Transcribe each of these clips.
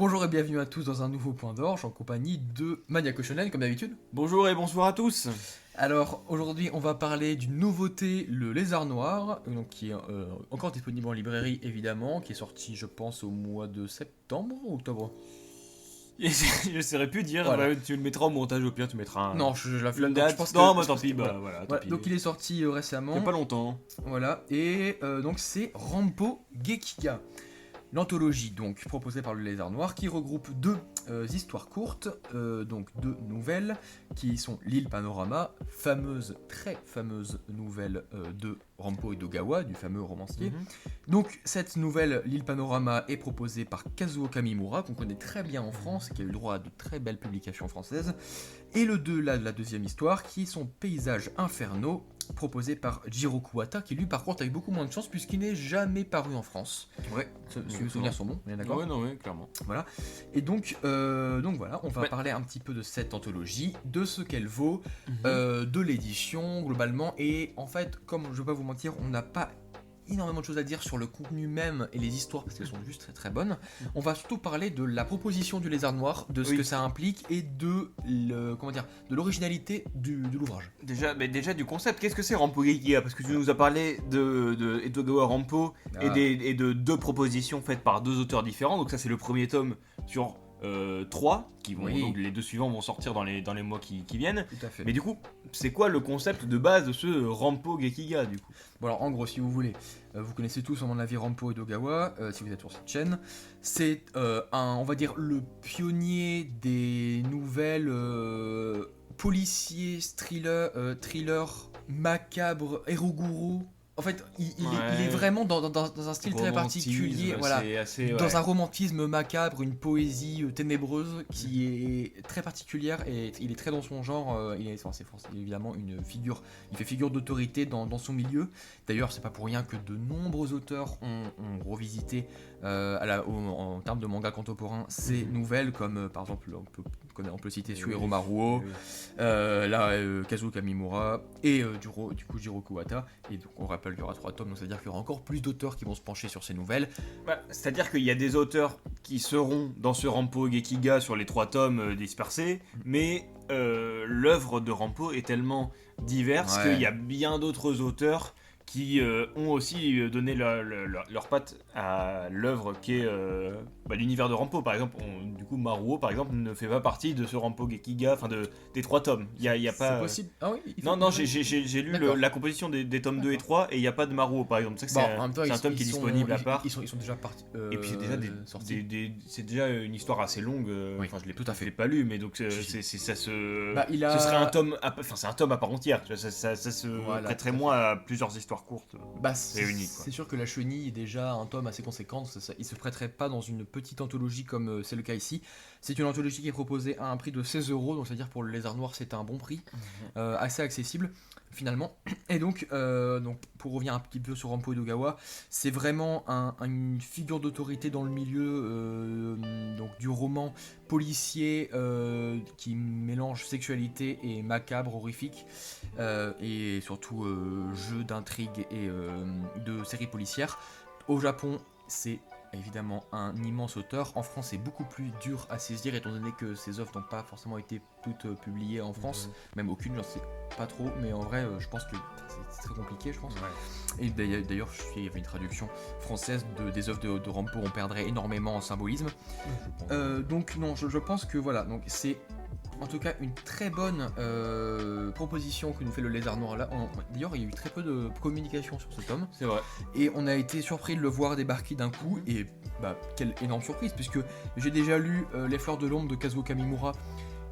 Bonjour et bienvenue à tous dans un nouveau Point d'Orge en compagnie de Maniaco Shonen comme d'habitude. Bonjour et bonsoir à tous. Alors aujourd'hui on va parler d'une nouveauté, le Lézard Noir, donc, qui est encore disponible en librairie évidemment, qui est sorti je pense au mois de septembre ou octobre. Je saurais plus dire, Voilà. bah, tu le mettras au montage au pire, tu mettras Non, je la une flemme, donc date. je pense Non, que... bah je tant pense pis, que- bah voilà, tant Voilà. pis. Donc il est sorti Il y récemment, a pas longtemps. voilà, et donc c'est Rampo Gekiga. L'anthologie donc proposée par le Lézard Noir qui regroupe deux histoires courtes, donc deux nouvelles qui sont l'île Panorama, très fameuse nouvelle de Rampo Edogawa, du fameux romancier. Donc cette nouvelle, l'île Panorama, est proposée par Kazuo Kamimura, qu'on connaît très bien en France et qui a eu le droit à de très belles publications françaises. Et la deuxième histoire qui sont Paysages infernaux, proposé par Jiro Kuwata, qui lui par contre a eu beaucoup moins de chance puisqu'il n'est jamais paru en France. Ouais. Si mes souvenirs sont bons, on est d'accord. Ouais, non, ouais, clairement. Voilà. Et donc voilà, on va parler un petit peu de cette anthologie, de ce qu'elle vaut, de l'édition globalement. Et en fait, comme je ne vais pas vous mentir, on n'a pas énormément de choses à dire sur le contenu même et les histoires parce qu'elles sont juste très très bonnes. On va surtout parler de la proposition du Lézard Noir, de ce que ça implique et de de l'originalité de l'ouvrage. Déjà du concept, qu'est-ce que c'est Rampo Gekiga? Parce que tu nous as parlé de Edogawa Rampo et de deux propositions faites par deux auteurs différents. Donc ça c'est le premier tome sur 3, donc les deux suivants vont sortir dans les mois qui viennent. Tout à fait. Mais du coup, c'est quoi le concept de base de ce Rampo Gekiga du coup? Bon alors en gros, si vous voulez, vous connaissez tous à mon avis Rampo Edogawa, si vous êtes sur cette chaîne. C'est on va dire le pionnier des nouvelles policiers, thriller macabre, Eroguro. En fait, il est vraiment dans un style très particulier, voilà, dans un romantisme macabre, une poésie ténébreuse qui est très particulière et il est très dans son genre. Il est évidemment il fait figure d'autorité dans son milieu. D'ailleurs, c'est pas pour rien que de nombreux auteurs ont revisité en termes de manga contemporain ces nouvelles, comme par exemple on peut citer Shueiro Maruo, Kazuo Kamimura et du coup Jiro Kuwata. Et donc on rappelle qu'il y aura 3 tomes, donc c'est à dire qu'il y aura encore plus d'auteurs qui vont se pencher sur ces nouvelles. C'est-à-dire qu'il y a des auteurs qui seront dans ce Rampo Gekiga sur les 3 tomes dispersés, mais l'œuvre de Rampo est tellement diverse qu'il y a bien d'autres auteurs qui ont aussi donné leur patte à l'œuvre qui est l'univers de Rampo. Par exemple, du coup, Maruo, par exemple, ne fait pas partie de ce Rampo Gekiga, des 3 tomes. Il y a pas. C'est possible. Ah oui. Non, j'ai lu la composition des tomes 2 et 3 et il n'y a pas de Maruo, par exemple. C'est un tome qui est disponible à part. Ils sont déjà partis. Et puis c'est déjà sortis. C'est déjà une histoire assez longue. Je l'ai tout à fait. pas lu, mais donc ça se. Ce serait un tome. C'est un tome à part entière. Ça se prêterait moins à plusieurs histoires courtes. C'est sûr que la chenille est déjà un tome assez conséquent, il se prêterait pas dans une petite anthologie comme c'est le cas ici. C'est une anthologie qui est proposée à un prix de 16€, donc c'est-à-dire pour le Lézard Noir c'est un bon prix, assez accessible finalement. Et donc pour revenir un petit peu sur Rampo Edogawa, c'est vraiment une figure d'autorité dans le milieu donc du roman policier qui mélange sexualité et macabre, horrifique, et surtout jeu d'intrigue et de séries policières. Au Japon, c'est évidemment un immense auteur. En France, c'est beaucoup plus dur à saisir étant donné que ses œuvres n'ont pas forcément été toutes publiées en France, même aucune, j'en sais pas trop, mais en vrai, je pense que c'est très compliqué, je pense. Et d'ailleurs, il y avait une traduction française des œuvres de Rampo, on perdrait énormément en symbolisme. Donc non, je pense que voilà, donc c'est en tout cas une très bonne proposition que nous fait le Lézard Noir là. D'ailleurs, il y a eu très peu de communication sur ce tome. C'est vrai. Et on a été surpris de le voir débarquer d'un coup. Et quelle énorme surprise, puisque j'ai déjà lu Les Fleurs de l'Ombre de Kazuo Kamimura.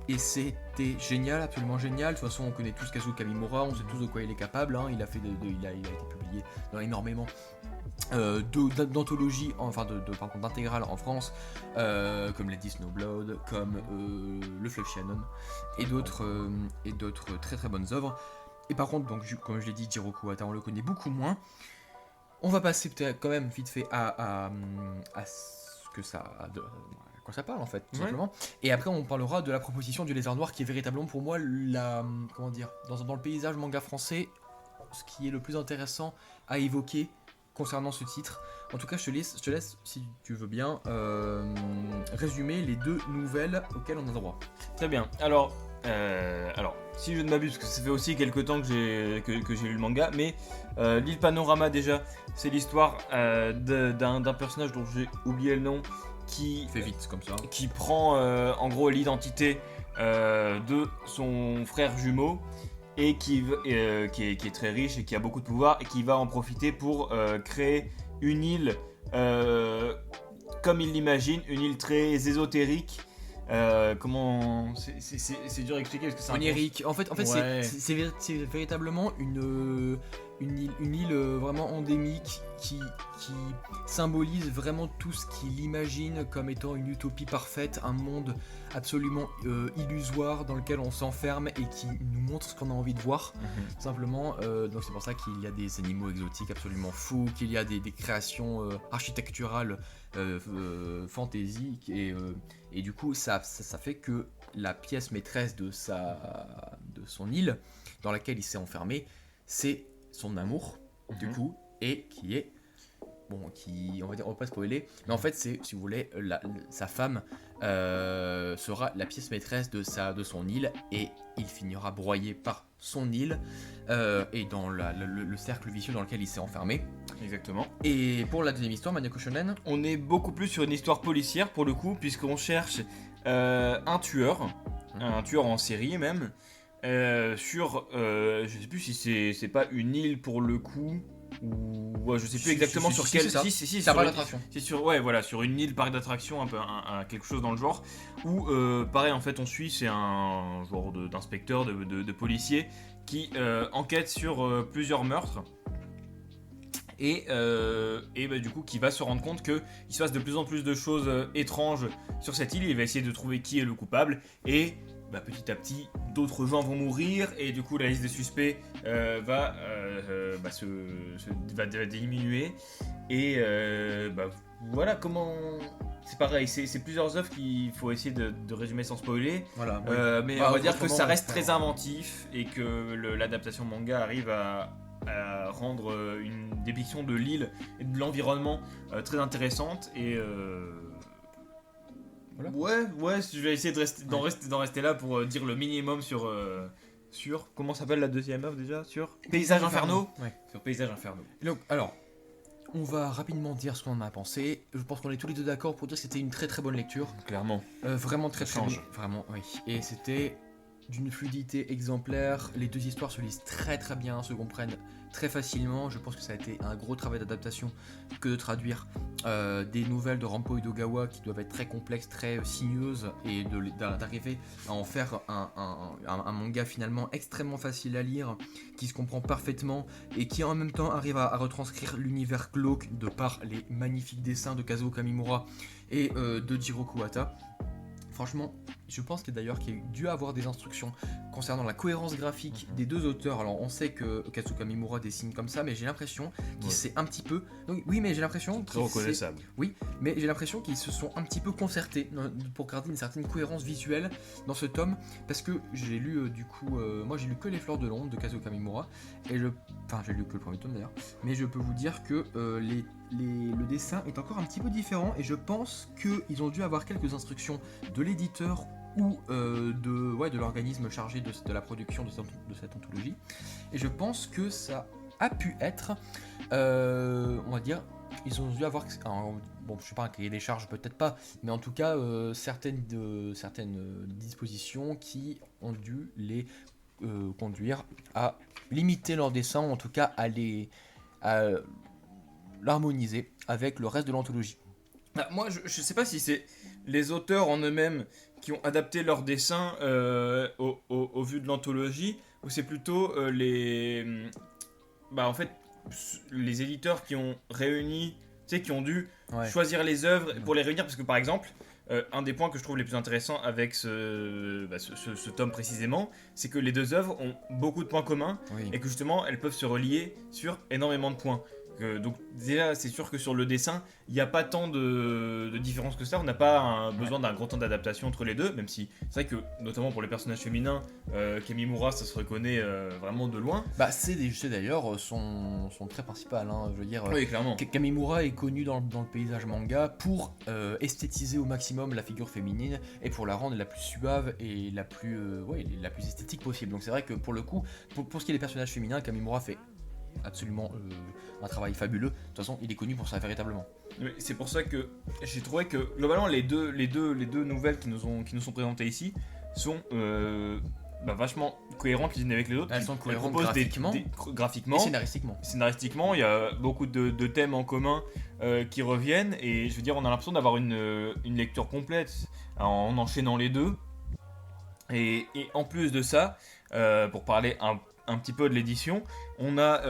Et c'était génial, absolument génial. De toute façon, on connaît tous Kazuo Kamimura, on sait tous de quoi il est capable. Il a été publié dans énormément d'anthologies, d'intégrales en France, comme Lady Snowblood, comme Le Fleuve Shannon, et d'autres très très bonnes œuvres. Et par contre, donc, comme je l'ai dit, Jiro Kuwata, on le connaît beaucoup moins. On va passer peut-être quand même vite fait à ce que ça a de... quoi ça parle en fait, tout simplement. Et après on parlera de la proposition du Lézard Noir qui est véritablement pour moi dans le paysage manga français, ce qui est le plus intéressant à évoquer concernant ce titre. En tout cas, je te laisse si tu veux bien, résumer les 2 nouvelles auxquelles on a droit. Très bien. Alors, si je ne m'abuse, parce que ça fait aussi quelques temps que j'ai lu le manga, mais l'île Panorama déjà, c'est l'histoire d'un personnage dont j'ai oublié le nom, qui fait vite comme ça. Qui prend en gros l'identité de son frère jumeau et qui est très riche et qui a beaucoup de pouvoir et qui va en profiter pour créer une île comme il l'imagine, une île très ésotérique. Comment c'est dur à expliquer parce que c'est onirique. En fait ouais. c'est véritablement une île vraiment endémique qui symbolise vraiment tout ce qu'il imagine comme étant une utopie parfaite, un monde absolument illusoire dans lequel on s'enferme et qui nous montre ce qu'on a envie de voir, simplement. Donc c'est pour ça qu'il y a des animaux exotiques absolument fous, qu'il y a des créations architecturales fantasy et du coup ça fait que la pièce maîtresse de son île dans laquelle il s'est enfermé, c'est son amour du coup, et qui est on va pas spoiler, mais en fait c'est, si vous voulez, sa femme sera la pièce maîtresse de son île et il finira broyé par son île et dans le cercle vicieux dans lequel il s'est enfermé. Exactement. Et pour la deuxième histoire, Maniaco Shonen, on est beaucoup plus sur une histoire policière pour le coup, puisqu'on cherche un tueur en série même, sur, je sais plus si c'est pas une île pour le coup, ou je sais plus exactement sur quelle. Si, c'est un parc d'attraction. C'est sur une île parc d'attraction, un peu quelque chose dans le genre, où pareil en fait on suit, c'est un genre d'inspecteur, de policier qui enquête sur plusieurs meurtres. Et du coup qui va se rendre compte qu'il se passe de plus en plus de choses étranges sur cette île. Il va essayer de trouver qui est le coupable et petit à petit d'autres gens vont mourir et du coup la liste des suspects va diminuer et voilà comment. C'est pareil, c'est plusieurs œuvres qu'il faut essayer de résumer sans spoiler. Voilà, mais on va dire que ça reste très inventif et que l'adaptation manga arrive à rendre une dépiction de l'île et de l'environnement très intéressante et voilà. Ouais, je vais essayer d'en rester là pour dire le minimum sur comment s'appelle la deuxième œuvre déjà, sur Paysages Infernaux. Ouais. Sur Paysages Infernaux. Donc, alors, on va rapidement dire ce qu'on en a pensé. Je pense qu'on est tous les deux d'accord pour dire que c'était une très très bonne lecture. Clairement. Vraiment très très bonne. Vraiment, oui. Et c'était d'une fluidité exemplaire. Les 2 histoires se lisent très très bien, se comprennent très facilement. Je pense que ça a été un gros travail d'adaptation que de traduire des nouvelles de Rampo Edogawa qui doivent être très complexes, très sinueuses, et d'arriver à en faire un manga finalement extrêmement facile à lire, qui se comprend parfaitement et qui en même temps arrive à retranscrire l'univers glauque de par les magnifiques dessins de Kazuo Kamimura et de Jiro Kuwata. Franchement, je pense qu'il y a dû avoir des instructions concernant la cohérence graphique des 2 auteurs. Alors on sait que Kazuo Kamimura dessine comme ça, mais j'ai l'impression qu'il s'est un petit peu... Donc, oui, mais j'ai l'impression très reconnaissable. Oui, mais j'ai l'impression qu'ils se sont un petit peu concertés pour garder une certaine cohérence visuelle dans ce tome, parce que j'ai lu moi j'ai lu que Les Fleurs de l'Ombre de Kazuo Kamimura, et j'ai lu que le premier tome d'ailleurs, mais je peux vous dire que le dessin est encore un petit peu différent, et je pense qu'ils ont dû avoir quelques instructions de l'éditeur ou de l'organisme chargé de la production de cette anthologie, et je pense que ça a pu être, on va dire, ils ont dû avoir je sais pas, un cahier des charges peut-être pas, mais en tout cas certaines dispositions qui ont dû les conduire à limiter leur dessin, ou en tout cas à l'harmoniser avec le reste de l'anthologie. Moi je sais pas si c'est les auteurs en eux-mêmes qui ont adapté leur dessin au vu de l'anthologie, ou c'est plutôt les éditeurs qui ont réuni, qui ont dû choisir les œuvres pour les réunir, parce que par exemple un des points que je trouve les plus intéressants avec ce tome précisément, c'est que les 2 œuvres ont beaucoup de points communs, et que justement elles peuvent se relier sur énormément de points. Donc déjà, c'est sûr que sur le dessin, il n'y a pas tant de différence que ça. On n'a pas besoin d'un grand temps d'adaptation entre les deux, même si c'est vrai que, notamment pour les personnages féminins, Kamimura, ça se reconnaît vraiment de loin. Bah, c'est d'ailleurs son trait principal. Hein, je veux dire, Oui, clairement. Kamimura est connu dans le paysage manga pour esthétiser au maximum la figure féminine et pour la rendre la plus suave et la plus esthétique possible. Donc c'est vrai que pour le coup, pour ce qui est des personnages féminins, Kamimura fait absolument un travail fabuleux. De toute façon, il est connu pour ça véritablement. Oui, c'est pour ça que j'ai trouvé que globalement les deux nouvelles qui nous sont présentées ici sont vachement cohérentes les unes avec les autres. Elles sont cohérentes graphiquement et scénaristiquement. Scénaristiquement, il y a beaucoup de thèmes en commun qui reviennent et je veux dire, on a l'impression d'avoir une lecture complète en enchaînant les deux. Et en plus de ça, pour parler un petit peu de l'édition, on a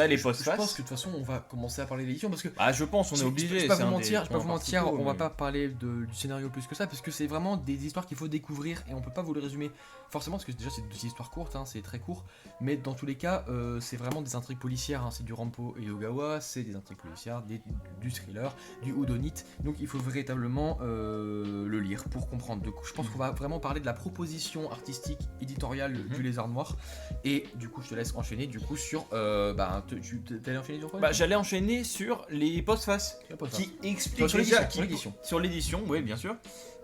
les postfaces. Je pense que de toute façon on va commencer à parler de l'édition parce que je pense on est obligé. Je vais pas vous mentir, on va pas parler du scénario plus que ça parce que c'est vraiment des histoires qu'il faut découvrir et on peut pas vous les résumer forcément parce que déjà c'est des histoires courtes, hein, c'est très court, mais dans tous les cas c'est vraiment des intrigues policières, hein, c'est du Rampo et Ogawa, c'est des intrigues policières, du thriller, du whodunit, donc il faut véritablement le lire pour comprendre. Donc je pense qu'on va vraiment parler de la proposition artistique éditoriale du Lézard Noir et du coup je te laisse enchaîner du coup sur tu t'allais enchaîner sur quoi j'allais enchaîner sur les postfaces qui expliquent sur l'édition, oui bien sûr,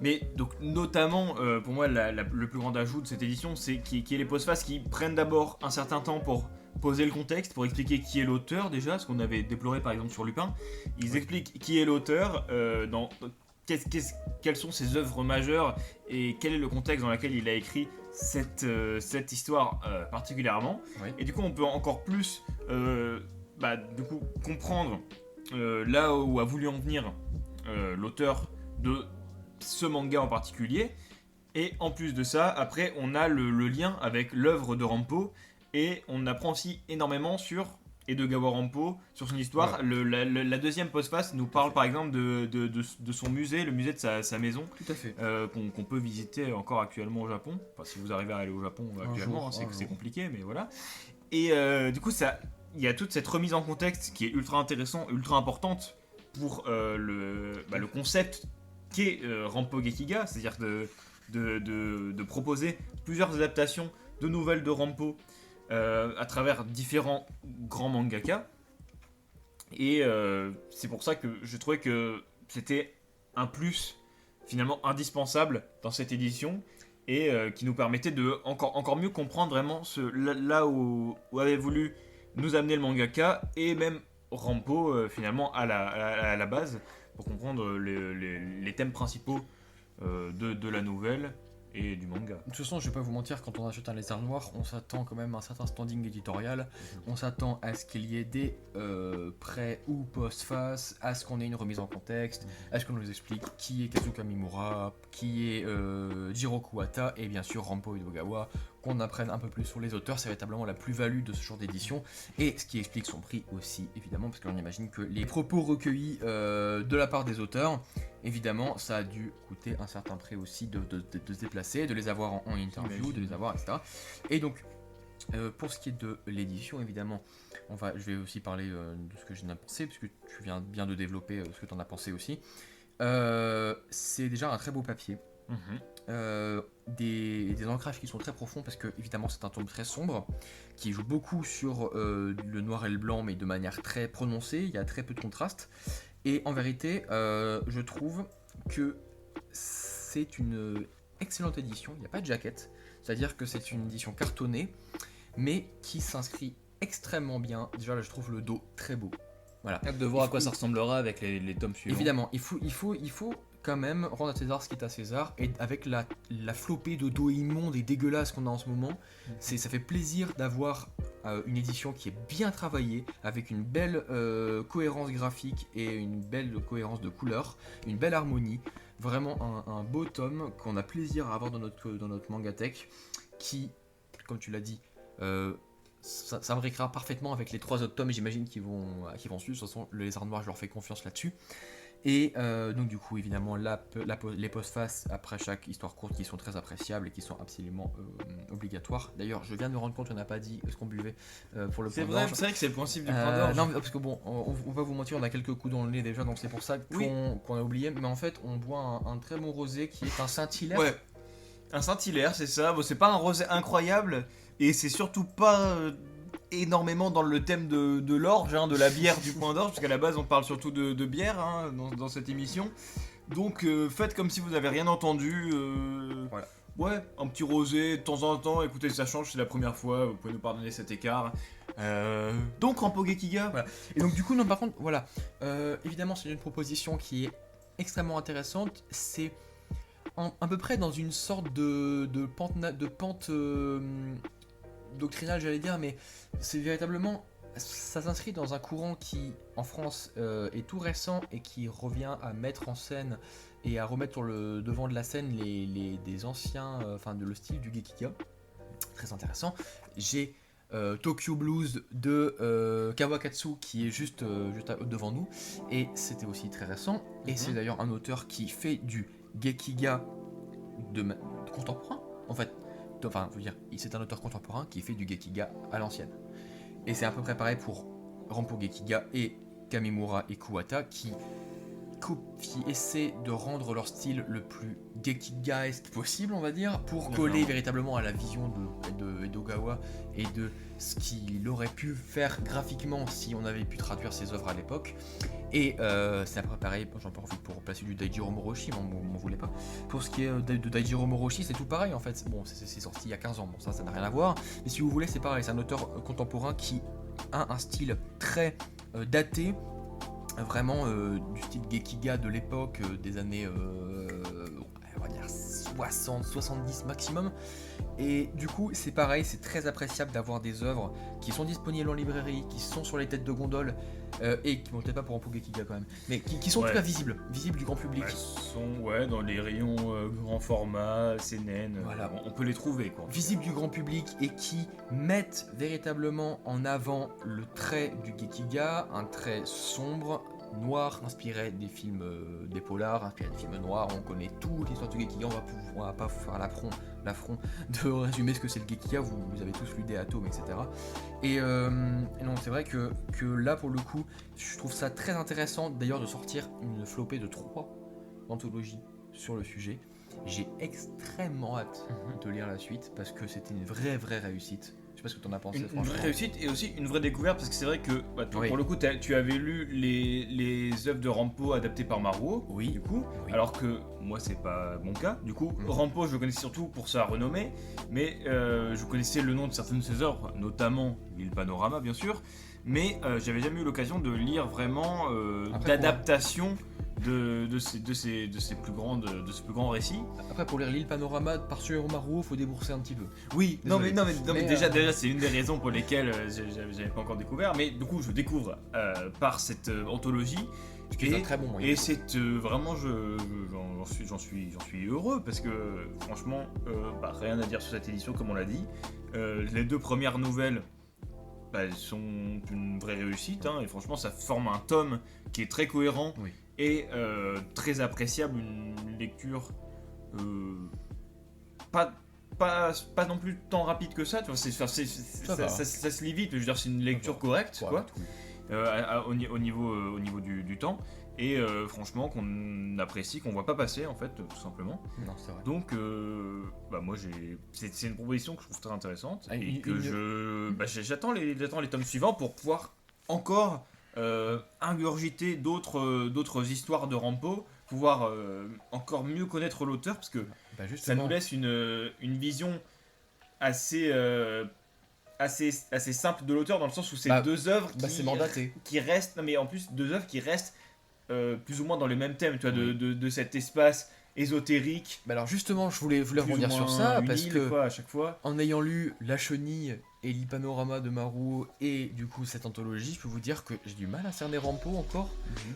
mais donc notamment pour moi le plus grand ajout de cette édition c'est qu'il y ait les postfaces qui prennent d'abord un certain temps pour poser le contexte, pour expliquer qui est l'auteur déjà, ce qu'on avait déploré par exemple sur Lupin. Ils expliquent qui est l'auteur, quelles sont ses œuvres majeures et quel est le contexte dans lequel il a écrit cette histoire particulièrement. Oui. Et du coup on peut encore plus comprendre là où a voulu en venir l'auteur de ce manga en particulier. Et en plus de ça, après on a le lien avec l'œuvre de Rampo et on apprend aussi énormément sur Edogawa Rampo, sur son histoire. Ouais. La deuxième postface nous parle par exemple de son musée, le musée de sa maison. Tout à fait. Qu'on peut visiter encore actuellement au Japon. Enfin, si vous arrivez à aller au Japon actuellement, c'est compliqué, mais voilà. Et du coup, il y a toute cette remise en contexte qui est ultra intéressante, ultra importante pour le concept qu'est Rampo Gekiga, c'est-à-dire de proposer plusieurs adaptations de nouvelles de Rampo à travers différents grands mangaka. Et c'est pour ça que je trouvais que c'était un plus finalement indispensable dans cette édition et qui nous permettait de encore mieux comprendre vraiment là où avait voulu nous amener le mangaka et même Rampo finalement à la base pour comprendre les thèmes principaux de la nouvelle et du manga. De toute façon, je vais pas vous mentir, quand on achète un Lézard Noir, on s'attend quand même à un certain standing éditorial. On s'attend à ce qu'il y ait des pré- ou post-face, à ce qu'on ait une remise en contexte, à ce qu'on nous explique qui est Kazuka Mimura, qui est Jiro Kuwata, et bien sûr Rampo Edogawa, qu'on apprenne un peu plus sur les auteurs. C'est véritablement la plus-value de ce genre d'édition, et ce qui explique son prix aussi, évidemment, parce qu'on imagine que les propos recueillis de la part des auteurs, évidemment, ça a dû coûter un certain prix aussi de se déplacer, de les avoir en interview, de les avoir, etc. Et donc, pour ce qui est de l'édition, évidemment, je vais aussi parler de ce que j'en ai pensé, puisque tu viens bien de développer ce que tu en as pensé aussi. C'est déjà un très beau papier. Des ancrages qui sont très profonds, parce que, évidemment, c'est un tome très sombre, qui joue beaucoup sur le noir et le blanc, mais de manière très prononcée, il y a très peu de contraste. Et en vérité, je trouve que c'est une excellente édition. Il n'y a pas de jaquette, c'est-à-dire que c'est une édition cartonnée, mais qui s'inscrit extrêmement bien. Déjà, là, je trouve le dos très beau. Voilà. Hâte de voir à quoi ça ressemblera avec les tomes suivants. Évidemment, il faut quand même rendre à César ce qui est à César, et avec la flopée de dos immonde et dégueulasse qu'on a en ce moment, ça fait plaisir d'avoir une édition qui est bien travaillée, avec une belle cohérence graphique et une belle cohérence de couleurs, une belle harmonie, vraiment un beau tome qu'on a plaisir à avoir dans notre Mangatech, qui, comme tu l'as dit, ça me récréera parfaitement avec les 3 autres tomes, j'imagine, qui vont suivre. De toute façon, le Lézard Noir, je leur fais confiance là-dessus. Et donc du coup évidemment les postfaces après chaque histoire courte qui sont très appréciables et qui sont absolument obligatoires. D'ailleurs je viens de me rendre compte qu'on n'a pas dit ce qu'on buvait pour le point d'orge. C'est vrai que c'est le principe du point d'orge. Non parce que bon on va vous mentir, on a quelques coups dans le nez déjà, donc c'est pour ça qu'on a oublié. Mais en fait on boit un très bon rosé qui est un Saint-Hilaire. Ouais, un Saint-Hilaire, c'est ça. Bon, c'est pas un rosé incroyable et c'est surtout pas énormément dans le thème de l'orge, de la bière du point d'orge, parce qu'à la base on parle surtout de bière dans cette émission. Donc faites comme si vous n'avez rien entendu. Voilà. Ouais, un petit rosé de temps en temps, écoutez, ça change, c'est la première fois, vous pouvez nous pardonner cet écart. Donc Rampo Gekiga. Voilà. Et donc du coup, non, par contre, voilà, évidemment c'est une proposition qui est extrêmement intéressante, c'est à peu près dans une sorte de pente doctrinale, j'allais dire, mais c'est véritablement, ça s'inscrit dans un courant qui, en France, est tout récent et qui revient à mettre en scène et à remettre sur le devant de la scène des anciens, le style du Gekiga. Très intéressant. J'ai Tokyo Blues de Kawakatsu qui est juste devant nous, et c'était aussi très récent. Et c'est d'ailleurs un auteur qui fait du Gekiga contemporain, en fait. Enfin, je veux dire, c'est un auteur contemporain qui fait du Gekiga à l'ancienne. Et c'est à peu près pareil pour Rampo Gekiga et Kamimura et Kuwata qui essaient de rendre leur style le plus Gekigaesque possible, on va dire, pour coller véritablement à la vision de Edogawa et de ce qu'il aurait pu faire graphiquement si on avait pu traduire ses œuvres à l'époque. Et c'est à peu près pareil, j'en profite pour placer du Daijiro Moroshi, mais on m'en voulait pas. Pour ce qui est de Daijiro Moroshi, c'est tout pareil en fait. Bon, c'est sorti il y a 15 ans, bon ça n'a rien à voir. Mais si vous voulez, c'est pareil, c'est un auteur contemporain qui a un style très daté, vraiment du style Gekiga de l'époque, des années on va dire 60, 70 maximum. Et du coup c'est pareil, c'est très appréciable d'avoir des œuvres qui sont disponibles en librairie, qui sont sur les têtes de gondole, et qui vont peut-être pas pour Rampo Gekiga quand même, mais qui sont en tout cas visibles du grand public. Elles sont dans les rayons grand format, CNN, voilà. On peut les trouver quoi. Visibles du grand public et qui mettent véritablement en avant le trait du Gekiga, un trait sombre, noir, inspiré des films, des polars, inspiré des films noirs. On connaît toute l'histoire du Gekiga, on va pas vous faire l'affront de résumer ce que c'est le Gekiga, vous avez tous lu des atomes, etc. Et non, c'est vrai que là pour le coup, je trouve ça très intéressant d'ailleurs de sortir une flopée de 3 anthologies sur le sujet. J'ai extrêmement hâte de lire la suite parce que c'était une vraie réussite. Je sais pas ce que t'en as pensé. Une vraie réussite et aussi une vraie découverte, parce que c'est vrai que pour le coup tu avais lu les œuvres de Rampo adaptées par Maruo, du coup, alors que moi c'est pas mon cas. Du coup, Rampo je le connaissais surtout pour sa renommée, mais je connaissais le nom de certaines de ses œuvres, notamment l'île Panorama bien sûr, mais j'avais jamais eu l'occasion de lire vraiment d'adaptation de ces plus grands récits. Après, pour lire l'île Panorama par Suero Maruo, faut débourser un petit peu. Oui, non mais déjà c'est une des raisons pour lesquelles j'avais pas encore découvert, mais du coup je découvre par cette anthologie. C'est un très bon moyen. Et c'est vraiment, j'en suis heureux parce que franchement, rien à dire sur cette édition comme on l'a dit. Les 2 premières nouvelles sont une vraie réussite, et franchement ça forme un tome qui est très cohérent et très appréciable, une lecture pas non plus tant rapide que ça, tu vois, ça se lit vite, je veux dire c'est une lecture correcte quoi. Au niveau du temps, et franchement qu'on apprécie, qu'on voit pas passer en fait, tout simplement. Non, c'est vrai. Donc moi c'est une proposition que je trouve très intéressante et que j'attends les tomes suivants pour pouvoir encore ingurgiter d'autres histoires de Rampo, pouvoir encore mieux connaître l'auteur, parce que ça nous laisse une vision assez simple de l'auteur, dans le sens où c'est 2 œuvres qui restent, non mais en plus 2 œuvres qui restent plus ou moins dans le même thème, tu vois, de cet espace ésotérique. Alors justement, je voulais rebondir sur ça, parce que à chaque fois, en ayant lu La Chenille et l'île Panorama de Maruo et du coup cette anthologie, je peux vous dire que j'ai du mal à cerner Rampo encore.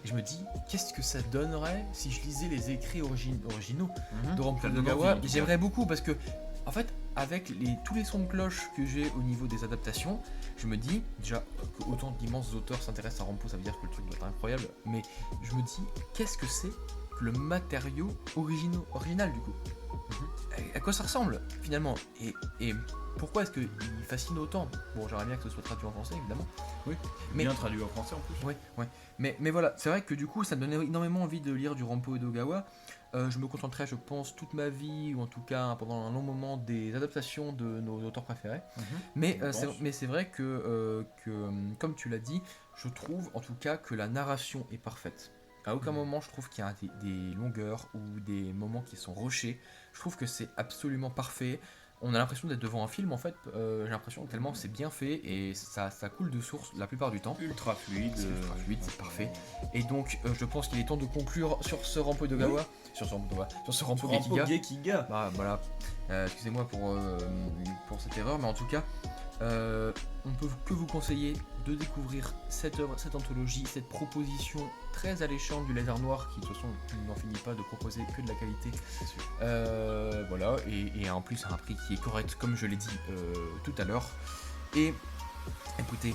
Et je me dis, qu'est-ce que ça donnerait si je lisais les écrits originaux de Rampo Edogawa. J'aimerais beaucoup, parce que en fait, avec tous les sons de cloche que j'ai au niveau des adaptations, je me dis, déjà, que autant d'immenses auteurs s'intéressent à Rampo, ça veut dire que le truc doit être incroyable, mais je me dis, qu'est-ce que c'est que le matériau original du coup? À quoi ça ressemble finalement? Et pourquoi est-ce qu'il fascine autant? Bon, j'aimerais bien que ce soit traduit en français évidemment. Oui, mais bien traduit en français en plus. Ouais. Mais voilà, c'est vrai que du coup, ça me donnait énormément envie de lire du Rampo Edogawa. Je me contenterai, je pense, toute ma vie, ou en tout cas pendant un long moment, des adaptations de nos auteurs préférés. Mais c'est vrai que, comme tu l'as dit, je trouve en tout cas que la narration est parfaite. À aucun moment je trouve qu'il y a des longueurs ou des moments qui sont rushés. Je trouve que c'est absolument parfait. On a l'impression d'être devant un film en fait. J'ai l'impression que tellement c'est bien fait et ça coule de source la plupart du temps. Ultra fluide. C'est ultra fluide, c'est parfait. Et donc je pense qu'il est temps de conclure sur ce Rampo Edogawa. Sur ce Rampo Gekiga. Bah voilà. Excusez-moi pour cette erreur, mais en tout cas, on peut que vous conseiller de découvrir cette œuvre, cette anthologie, cette proposition très alléchante du Lézard Noir qui de toute façon n'en finit pas de proposer que de la qualité. C'est sûr. Voilà, et en plus à un prix qui est correct comme je l'ai dit tout à l'heure. Et écoutez,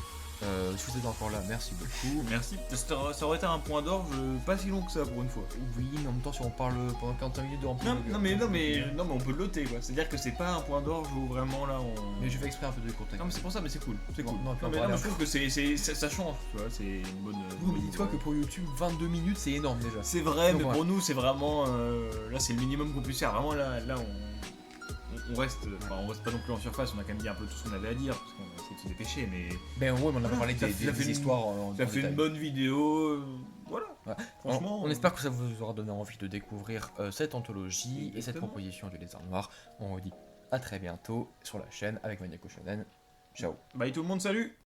si vous êtes encore là, merci beaucoup. Merci. Ça aurait été un point d'orgue pas si long que ça pour une fois. Oui, mais en même temps si on parle pendant 45 minutes de Rampo Non mais on peut le noter quoi. C'est-à-dire que c'est pas un point d'orgue où vraiment là on. Mais je fais exprès un peu de contexte. Non mais c'est pour ça, mais c'est cool. C'est cool. Non, mais je trouve que ça change, tu vois, c'est une bonne. Oui, mais dis-toi que pour YouTube, 22 minutes c'est énorme déjà. C'est vrai, mais pour nous c'est vraiment là c'est le minimum qu'on puisse faire. Vraiment là on reste pas non plus en surface, on a quand même dit un peu tout ce qu'on avait à dire, parce qu'on a essayé de se dépêcher, mais. Ben ouais, on a parlé des histoires. Ça fait une bonne vidéo, voilà. Franchement. On espère que ça vous aura donné envie de découvrir cette anthologie et cette proposition du Lézard Noir. On vous dit à très bientôt sur la chaîne avec Maniaco Shonen. Ciao. Bye tout le monde, salut!